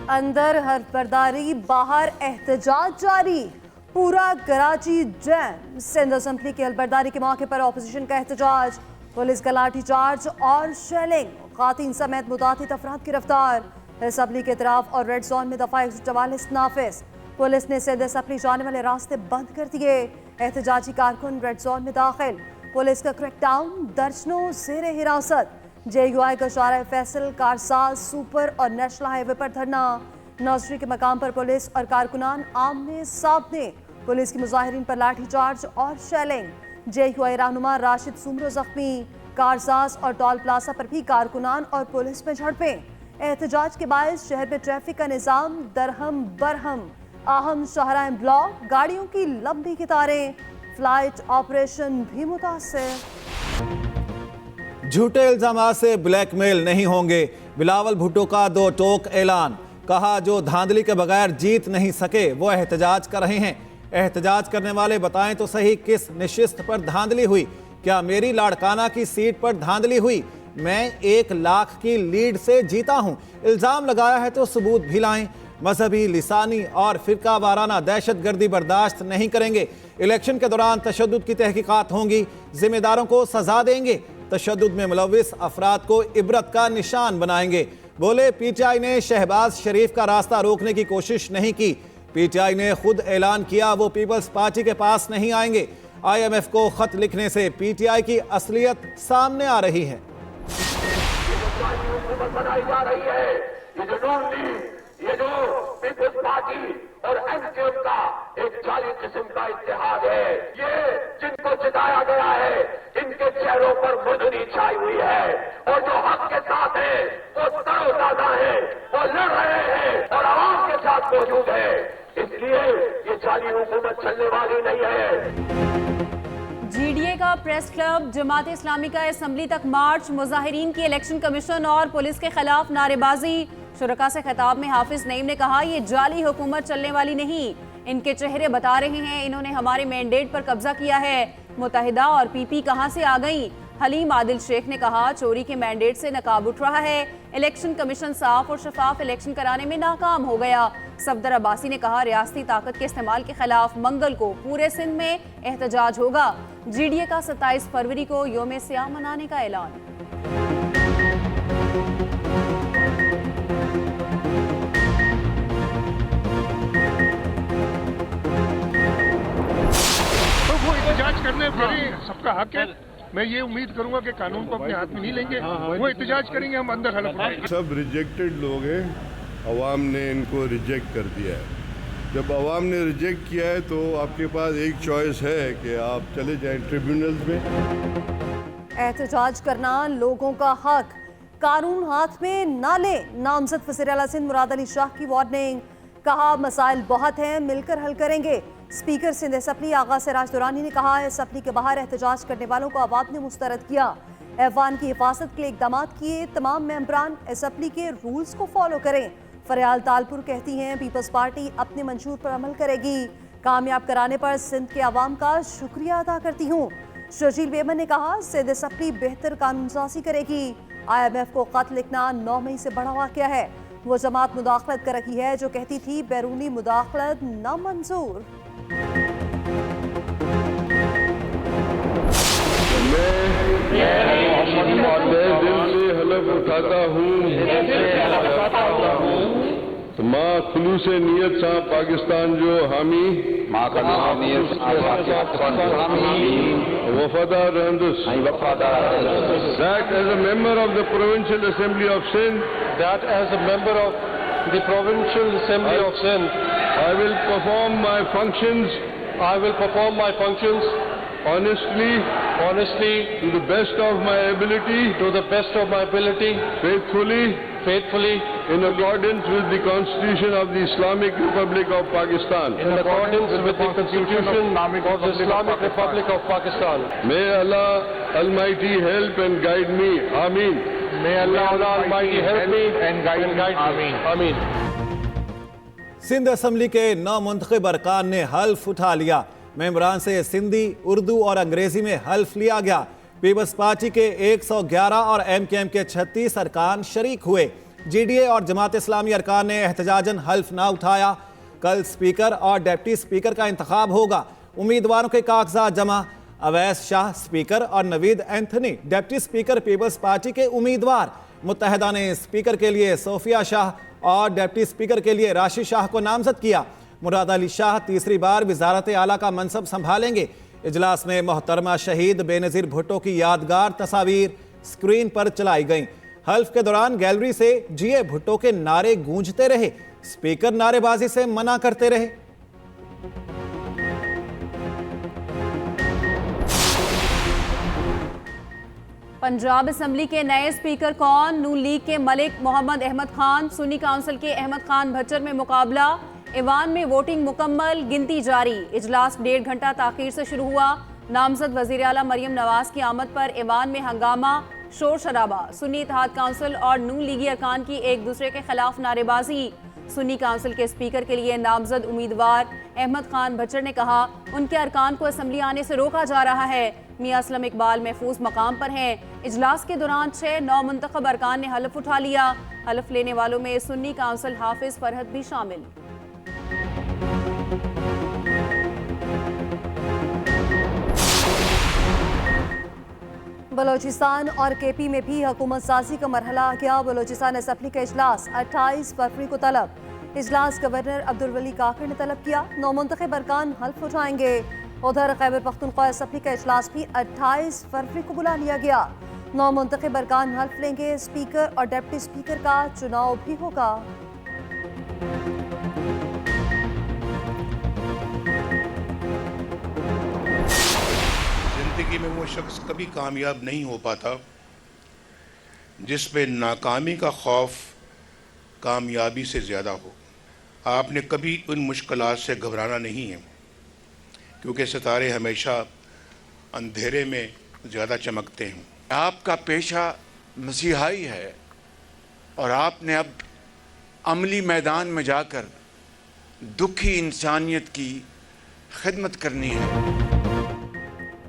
अंदर हरबर्दारी, बाहर एहतजाज जारी। पूरा कराची जैम। सिंध असेंबली की हलबर्दारी के मौके पर ऑपोजिशन का एहतजाज, पुलिस का लाठीचार्ज और शेलिंग, खातीन समेत मुतादिद अफराद गिरफ्तार। असेंबली के तरफ और रेड जोन में दफा 144 नाफिज। पुलिस ने सिंध असेंबली जाने वाले रास्ते बंद कर दिए। एहतजाजी कारकुन रेड जोन में दाखिल। पुलिस का क्रैकडाउन, दर्जनों जेर हिरासत। JUI का शारा फैसल, कारसाज, सुपर और नेशनल हाईवे पर धरना। नर्सरी के मकाम पर पुलिस और कारकुनान आमने सामने। पुलिस की मुजाहिरीन पर लाठीचार्ज और शेलिंग। JUI रहनुमा राशिद सुमरो जख्मी। कारसाज और टोल प्लाजा पर भी कारकुनान और पुलिस में झड़पें। एहतजाज के बायस शहर में ट्रैफिक का निजाम दरहम बरहम। अहम शाहराह ब्लॉक, गाड़ियों की लंबी कतारें। फ्लाइट ऑपरेशन भी मुतासिर। झूठे इल्जामात से ब्लैकमेल नहीं होंगे। बिलावल भुट्टो का दो टोक ऐलान। कहा जो धांधली के बगैर जीत नहीं सके वो एहतजाज कर रहे हैं। एहतजाज करने वाले बताएं तो सही किस निशिस्त पर धांधली हुई। क्या मेरी लाड़काना की सीट पर धांधली हुई? मैं 1 लाख की लीड से जीता हूं। इल्जाम लगाया है तो सबूत भी लाएं। मजहबी, लिसानी और फिरका वाराना दहशतगर्दी बर्दाश्त नहीं करेंगे। इलेक्शन के दौरान तशद्दुद की तहकीकात होंगी। जिम्मेदारों को सजा देंगे। तशद्दुद में मुलविस अफराद को इबरत का निशान बनाएंगे। बोले PTI ने शहबाज शरीफ का रास्ता रोकने की कोशिश नहीं की। PTI ने खुद ऐलान किया वो पीपल्स पार्टी के पास नहीं आएंगे। IMF को खत लिखने से PTI की असलियत सामने आ रही है। ये जो पीपल्स पार्टी और MKM का एक जाली किस्म का इत्तेहाद है, ये जिनको जिताया गया है इनके चेहरों पर मुजरी छाई हुई है, और जो हक के साथ है वो तरोताजा है, वो लड़ रहे हैं और आवाम के साथ मौजूद है। इसलिए ये जाली हुकूमत चलने वाली नहीं है। GDA का प्रेस क्लब, जमात इस्लामी का असेंबली तक मार्च, मुजाहिरीन की इलेक्शन कमीशन और पुलिस के खिलाफ नारेबाजी। शुरका से खिताब में हाफिज नईम ने कहा ये जाली हुकूमत चलने वाली नहीं। इनके चेहरे बता रहे हैं इन्होंने हमारे मैंडेट पर कब्जा किया है। मुत्तहिदा और PP कहां से आ गई? हलीम आदिल शेख ने कहा चोरी के मैंडेट से नकाब उठ रहा है। इलेक्शन कमीशन साफ और शफाफ इलेक्शन कराने में नाकाम हो गया। सफदर अब्बासी ने कहा रियासती ताकत के इस्तेमाल के खिलाफ मंगल को पूरे सिंध में एहतजाज होगा। GDA का 27 फरवरी को योम सियाह मनाने का ऐलान। एहतजाज करने फिर सबका हक है। मैं ये उम्मीद करूंगा कि कानून को अपने हाथ में नहीं लेंगे। वो एहतजाज करेंगे, हम अंदर हलफ उठाएंगे। सब रिजेक्टेड लोग हैं, अवाम ने इनको रिजेक्ट कर दिया है। जब अवाम ने रिजेक्ट किया है तो आपके पास एक चॉइस है कि आप चले जाएं ट्रिब्यूनल्स में। एहतजाज करना लोगों का हक, कानून हाथ में ना ले। नामजद वज़ीर आला सिंध मुराद अली शाह की वार्निंग। कहा मसाइल बहुत हैं, मिलकर हल करेंगे। स्पीकर सिंध असेंबली आगा सिराज दुरानी ने कहा असेंबली के बाहर एहतजाज करने वालों को अवाम ने मुस्तरद किया। ऐवान की हिफाजत के लिए इकदाम किए। तमाम मेंबरान असेंबली के रूल्स को फॉलो करें। फरियाल तालपुर कहती हैं पीपल्स पार्टी अपने मंशूर पर अमल करेगी। कामयाब कराने पर सिंध के अवाम का शुक्रिया अदा करती हूँ। शर्जील बेमन ने कहा सिंध असेंबली बेहतर कानून साजी करेगी। IMF को खत लिखना 9 मई से बड़ा वाक़या है। वो जमात मुदाखलत कर रही है जो कहती थी बैरूनी मुदाखलत नामंजूर। मैं दिल से हलफ उठाता हूँ माँ खुलूस नियत सा पाकिस्तान जो हामी वफादार रहंदुस that as a member of the Provincial Assembly of Sindh I will perform my functions honestly to the best of my ability faithfully in accordance with the Constitution of the Islamic Republic of Pakistan. May Allah Almighty help and guide me. Ameen. May Allah Almighty help me and guide me. Ameen. Sindh assembly के नामुंतखब अरकान ने हल्फ उठा लिया। मेंबरान से सिंधी, उर्दू और अंग्रेजी में हल्फ लिया गया। पीपल्स पार्टी के 111 और MKM के 36 अरकान शरीक हुए। GDA और जमात इस्लामी अरकान ने एहतजाजन हल्फ ना उठाया। कल स्पीकर और डिप्टी स्पीकर का इंतखाब होगा। उम्मीदवारों के कागजात जमा। अवैस शाह स्पीकर और Naveed Anthony deputy speaker Peoples Party के उम्मीदवार। मुत्तहदा ने स्पीकर के लिए सोफिया शाह और डिप्टी स्पीकर के लिए राशिद शाह को नामजद किया। मुराद अली शाह तीसरी बार वजारत आला का मनसब संभालेंगे। इजलास में मोहतरमा शहीद बेनज़ीर भुट्टो की यादगार तस्वीर स्क्रीन पर चलाई गईं। हल्फ के दौरान गैलरी से जिए भुट्टो के नारे गूंजते रहे। स्पीकर नारेबाजी से मना करते रहे। पंजाब असेंबली के नए स्पीकर कौन? नून लीग के मलिक मोहम्मद अहमद खान, सुन्नी काउंसिल के अहमद खान भच्चर में मुकाबला। ईवान में वोटिंग मुकम्मल, गिनती जारी। इजलास 1.5 घंटा ताखीर से शुरू हुआ। नामजद वजीर आला मरियम नवाज की आमद पर ईवान में हंगामा, शोर शराबा। सुन्नी इत्तेहाद काउंसिल और नून लीगी अरकान की एक दूसरे के खिलाफ नारेबाजी। सुन्नी काउंसिल के स्पीकर के लिए नामजद उम्मीदवार अहमद खान भच्चर ने कहा उनके अरकान को असम्बली आने से रोका जा रहा है। मियां असलम इकबाल महफूज मकाम पर हैं। इजलास के दौरान 6 नौमुंतखब अरकान ने हल्फ उठा लिया। हल्फ लेने वालों में सुन्नी काउंसिल हाफिज फरहत भी शामिल। बलोचिस्तान और KP में भी हुकूमत साजी का मरहला आ गया। बलोचिस्तान असेंबली का इजलास 28 फरवरी को तलब। इजलास गवर्नर अब्दुल वली काकर ने तलब किया। नौमुंतखब अरकान हल्फ उठाएंगे। उधर खैबर पख्तूनख्वा असेंबली का इजलास भी 28 फरवरी को बुला लिया गया। नौमुंतखब अरकान हल्फ लेंगे। स्पीकर और डिप्टी स्पीकर का चुनाव भी होगा। जिंदगी में वो शख्स कभी कामयाब नहीं हो पाता जिस पे नाकामी का खौफ कामयाबी से ज़्यादा हो। आपने कभी उन मुश्किलात से घबराना नहीं है, क्योंकि सितारे हमेशा अंधेरे में ज़्यादा चमकते हैं। आपका पेशा मसीहाई है और आपने अब अमली मैदान में जाकर दुखी इंसानियत की खिदमत करनी है।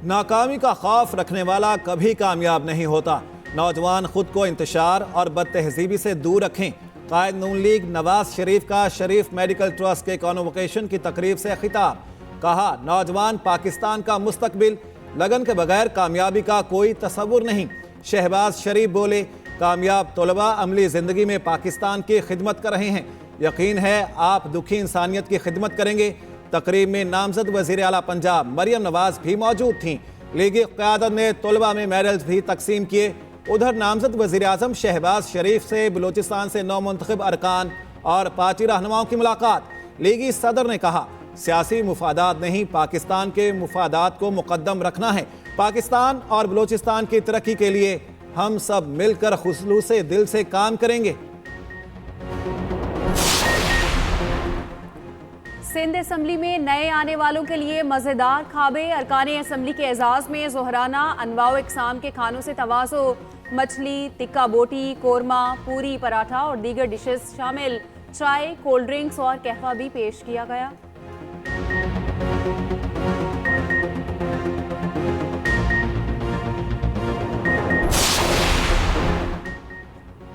नाकामी का खौफ रखने वाला कभी कामयाब नहीं होता। नौजवान खुद को इंतशार और बदतहजीबी से दूर रखें। कायद नून लीग नवाज शरीफ का शरीफ मेडिकल ट्रस्ट के कॉन्वोकेशन की तकरीब से खिताब। कहा नौजवान पाकिस्तान का मुस्तकबिल, लगन के बगैर कामयाबी का कोई तसव्वुर नहीं। शहबाज शरीफ बोले कामयाब तलबा अमली ज़िंदगी में पाकिस्तान की खिदमत कर रहे हैं। यकीन है आप दुखी इंसानियत की खिदमत करेंगे। तकरीब में नामजद वज़ीर आला पंजाब मरियम नवाज भी मौजूद थीं। लीगी क़यादत ने तलबा में मेडल्स भी तकसीम किए। उधर नामजद वज़ीर आज़म शहबाज शरीफ से बलूचिस्तान से नौमुंतखब अरकान और पार्टी रहनुमाओं की मुलाकात। लीगी सदर ने कहा सियासी मुफादात नहीं, पाकिस्तान के मुफादात को मुकद्दम रखना है। पाकिस्तान और बलूचिस्तान की तरक्की के लिए हम सब मिलकर खुलूसे दिल से काम करेंगे। सिंध असेंबली में नए आने वालों के लिए मज़ेदार खाबे। अरकाने असेंबली के एजाज़ में ज़ोहराना अनवाओ इकसाम के खानों से तवाज़ो। मछली, टिक्का बोटी, कोरमा, पूरी, पराठा और दीगर डिशेस शामिल। चाय, कोल्ड ड्रिंक्स और कहवा भी पेश किया गया।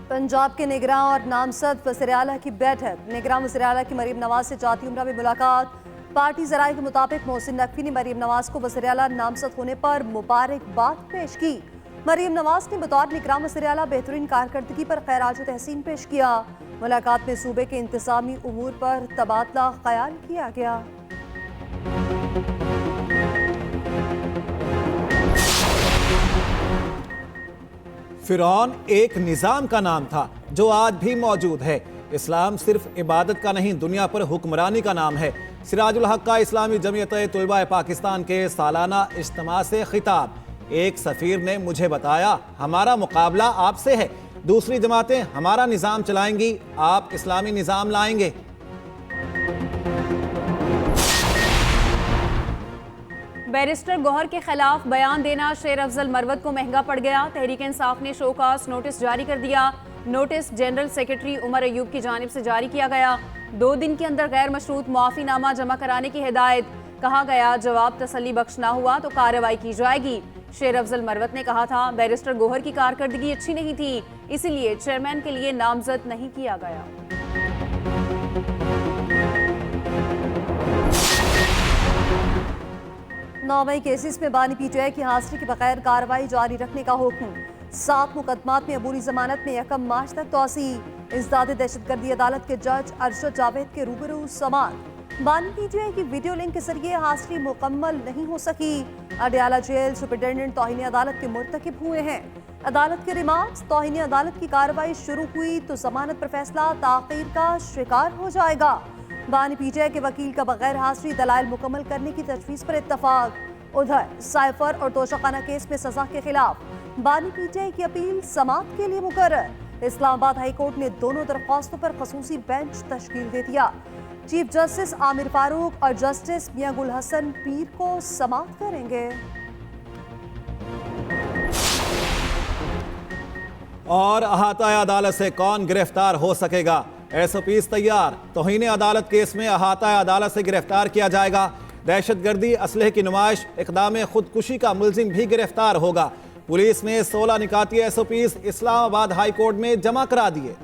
पंजाब के निगरां और नामजद वज़ीर आला की बैठक। निगरां वज़ीर आला की मरीम नवाज से जाती उम्रा में मुलाकात। पार्टी ज़राए के मुताबिक मोहसिन नकवी ने मरीम नवाज को वज़ीर आला नामजद होने पर मुबारकबाद पेश की। मरीम नवाज ने बतौर निगरां वज़ीर आला बेहतरीन कारकर्दगी पर खैराज तहसीन पेश किया। मुलाकात में सूबे के इंतज़ामी उमूर पर तबादला ख्याल किया गया। फिरौन एक निज़ाम का नाम था जो आज भी मौजूद है। इस्लाम सिर्फ इबादत का नहीं, दुनिया पर हुक्मरानी का नाम है। सिराजुल हक का इस्लामी जमीयत तलबा पाकिस्तान के सालाना इज्तिमा से खिताब। एक सफ़ीर ने मुझे बताया हमारा मुकाबला आपसे है, दूसरी जमातें हमारा निज़ाम चलाएंगी, आप इस्लामी निज़ाम लाएंगे। बैरिस्टर गौहर के खिलाफ बयान देना शेर अफजल मरवत को महंगा पड़ गया। तहरीक इंसाफ ने शोकास नोटिस जारी कर दिया। Notice general secretary Umar Ayub की जानिब से जारी किया गया। 2 दिन के अंदर गैर मशरूत मुआफ़ीनामा जमा कराने की हिदायत। कहा गया जवाब तसल्ली बख्श ना हुआ तो कार्रवाई की जाएगी। शेर अफजल मरवत ने कहा था, बैरिस्टर गोहर की कारकर्दगी अच्छी नहीं थी, इसीलिए चेयरमैन के लिए नामजद नहीं किया गया। 9 मई केसेस में बानी पीटीआई की हाजिरी के बगैर कार्रवाई जारी रखने का हुक्म। 7 मुकदमात में अबूरी जमानत में 1 मार्च तक तोसी। इज़दाद दहशतगर्दी अदालत के जज अरशद जावेद के रूबरू समात। बानी पीटीआई की वीडियो लिंक के जरिए हाजिरी मुकम्मल नहीं हो सकी। अडयाला जेल सुपरिटेंडेंट तौहीन अदालत के मुर्तकिब हुए हैं। अदालत के रिमार्क्स, तौहीन अदालत की कार्रवाई शुरू हुई तो जमानत पर फैसला ताख़ीर का शिकार हो जाएगा। बानी पीटीआई के वकील का बगैर हाजिरी दलाइल मुकम्मल करने की तजवीज़ पर इत्तफाक। उधर साइफर और तोशाखाना केस में सजा के खिलाफ बानी पीटीआई की अपील समात के लिए मुकर्रर। इस्लामाबाद हाई कोर्ट ने दोनों दरख्वास्तों पर खसूसी बेंच तश्कील दे दिया। चीफ जस्टिस आमिर फारूक और जस्टिस मियां गुल हसन पीर को समात करेंगे। और अहाता अदालत से कौन गिरफ्तार हो सकेगा? एसओपीज तैयार। तौहीन अदालत केस में अहाता अदालत से गिरफ्तार किया जाएगा। दहशतगर्दी, असलहे की नुमाइश, इक़दाम खुदकुशी का मुलजिम भी गिरफ्तार होगा। पुलिस ने 16 निकाती एसओपीज इस्लामाबाद हाई कोर्ट में जमा करा दिए।